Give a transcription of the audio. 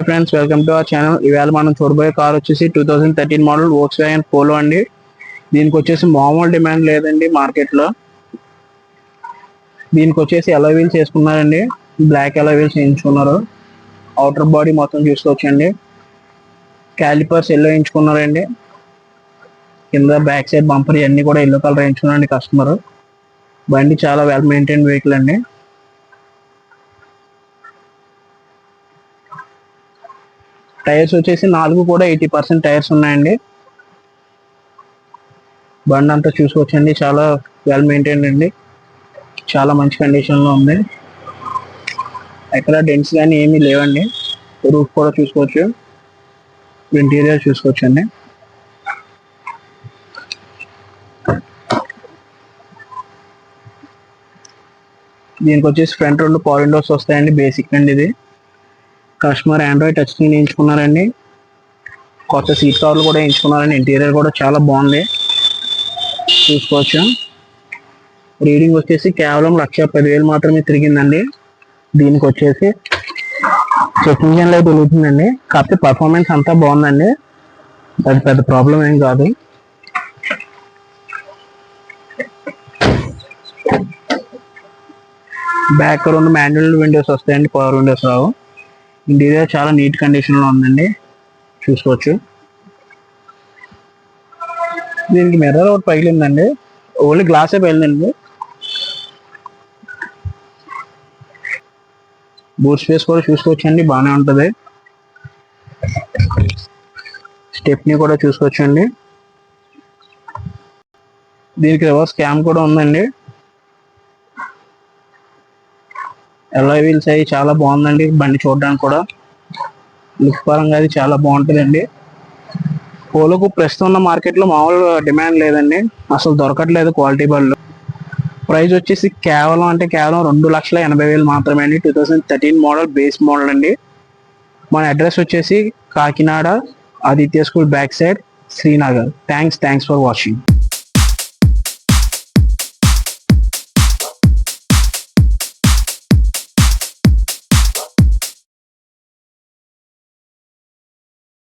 Friends, welcome to our channel. ఇవాళ మనం చూడబోయే కార్ వచ్చేసి 2013 మోడల్ వోక్స్‌వ్యాగన్ పోలో అండి. దీనికి వచ్చేసి మామూలు డిమాండ్ లేదండి మార్కెట్లో. దీనికి వచ్చేసి అలాయ్ వీల్స్ వేసుకున్నారండి, బ్లాక్ అలాయ్ వీల్స్ వేయించుకున్నారు. అవుటర్ బాడీ మొత్తం చూసుకోవచ్చండి. క్యాలిపర్స్ ఎల్లో వేయించుకున్నారండి. కింద బ్యాక్ సైడ్ బంపర్ ఇవన్నీ కూడా ఎల్లో కలర్ వేయించుకున్నారండి కస్టమర్. బండి చాలా వెల్ మెయింటైన్ వెహికల్ అండి. టైర్స్ వచ్చేసి 4 కూడా 80% టైర్స్ ఉన్నాయండి. బండి అంతా చూసుకోవచ్చండి, చాలా వెల్ మెయింటైన్ అండి, చాలా మంచి కండిషన్ లో ఉంది. ఎక్కడ డెంట్స్ కానీ ఏమీ లేవండి. రూఫ్ కూడా చూసుకోవచ్చు, ఇంటీరియర్ చూసుకోవచ్చండి. దీనికి వచ్చేసి ఫ్రంట్ 2 పవర్ విండోస్ వస్తాయండి, బేసిక్ అండి. ఇది కస్టమర్ ఆండ్రాయిడ్ టచ్ స్క్రీన్ వేయించుకున్నారండి. కొత్త సీట్ కవర్లు కూడా వేయించుకున్నారండి. ఇంటీరియర్ కూడా చాలా బాగుంది, చూసుకోవచ్చు. రీడింగ్ వచ్చేసి కేవలం 1,10,000 మాత్రమే తిరిగిందండి. దీనికి వచ్చేసి చెక్ ఇంజిన్ లైట్ వెలుగుతుందండి, కాకపోతే పర్ఫార్మెన్స్ అంతా బాగుందండి, అది పెద్ద ప్రాబ్లం ఏం కాదు. బ్యాక్ 2 మాన్యువల్ విండోస్ వస్తాయండి, పవర్ విండోస్ రావు. ఇంటీరియర్ చాలా నీట్ కండిషన్ లో ఉందండి, చూసుకోవచ్చు. దీనికి మిర్రర్ ఒకటి పగిలిందండి, ఓన్లీ గ్లాసే పగిలిందండి. బూట్ స్పేస్ కూడా చూసుకోవచ్చండి, బాగానే ఉంటుంది. స్టెప్ని కూడా చూసుకోవచ్చండి. దీనికి రివర్స్ క్యామ్ కూడా ఉందండి. అలాయ్ వీల్స్ అవి చాలా బాగుందండి. బండి చూడడానికి కూడా లుక్ పరంగా అది చాలా బాగుంటుందండి. పోలోకు ప్రస్తుతం ఉన్న మార్కెట్లో మామూలు డిమాండ్ లేదండి, అసలు దొరకట్లేదు క్వాలిటీ బండ్లు. ప్రైస్ వచ్చేసి కేవలం 2,80,000 మాత్రమే అండి. 2013 మోడల్ బేస్ మోడల్ అండి. మన అడ్రస్ వచ్చేసి Kakinada Aditya school back side, Srinagar. Thanks for watching.